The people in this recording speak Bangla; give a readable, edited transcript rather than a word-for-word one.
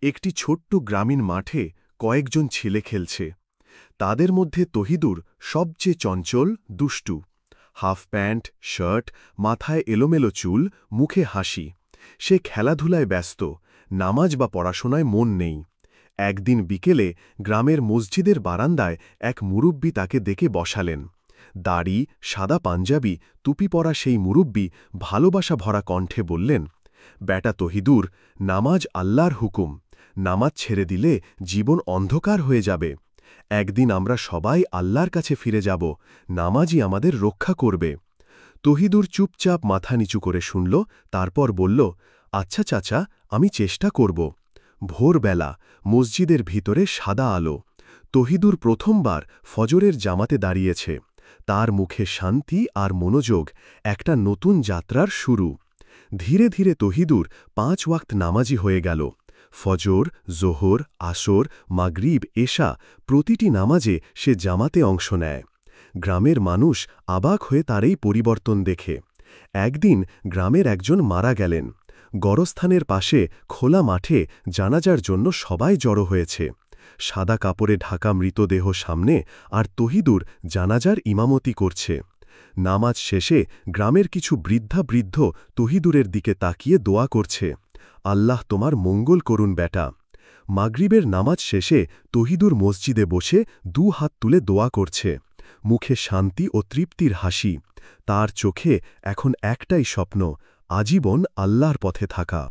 একটি ছোট্ট গ্রামীণ মাঠে কয়েকজন ছেলে খেলছে। তাদের মধ্যে তহিদুর সবচেয়ে চঞ্চল, দুষ্টু। হাফ প্যান্ট, শার্ট, মাথায় এলোমেলো চুল, মুখে হাসি। সে খেলাধুলায় ব্যস্ত, নামাজ বা পড়াশোনায় মন নেই। একদিন বিকেলে গ্রামের মসজিদের বারান্দায় এক মুরুব্বি তাকে ডেকে বসালেন। দাড়ি, সাদা পাঞ্জাবি, টুপি পরা সেই মুরুব্বি ভালোবাসা ভরা কণ্ঠে বললেন, বেটা তহিদুর, নামাজ আল্লাহর হুকুম। নামাজ ছেড়ে দিলে জীবন অন্ধকার হয়ে যাবে। একদিন আমরা সবাই আল্লাহর কাছে ফিরে যাব, নামাজই আমাদের রক্ষা করবে। তহিদুর চুপচাপ মাথা নিচু করে শুনল, তারপর বলল, আচ্ছা চাচা, আমি চেষ্টা করব। ভোরবেলা মসজিদের ভিতরে সাদা আলো। তহিদুর প্রথমবার ফজরের জামাতে দাঁড়িয়েছে। তার মুখে শান্তি আর মনোযোগ, একটা নতুন যাত্রার শুরু। ধীরে ধীরে তহিদুর ৫ ওয়াক্ত নামাজি হয়ে গেল। ফজর, জোহর, আসর, মাগরিব, এশা, প্রতিটি নামাজে সে জামাতে অংশ নেয়। গ্রামের মানুষ অবাক হয়ে তার এই পরিবর্তন দেখে। একদিন গ্রামের একজন মারা গেলেন। গড়স্থানের পাশে খোলা মাঠে জানাজার জন্য সবাই জড়ো হয়েছে। সাদা কাপড়ে ঢাকা মৃতদেহ সামনে, আর তহিদুর জানাজার ইমামতি করছে। নামাজ শেষে গ্রামের কিছু বৃদ্ধ তহিদুরের দিকে তাকিয়ে দোয়া করছে, আল্লাহ তোমার মঙ্গল করুন বেটা। মাগরিবের নামাজ শেষে তহিদুর মসজিদে বসে ২ হাত তুলে দোয়া করছে। মুখে শান্তি ও তৃপ্তির হাসি। তার চোখে এখন একটাই স্বপ্ন, আজীবন আল্লাহর পথে থাকা।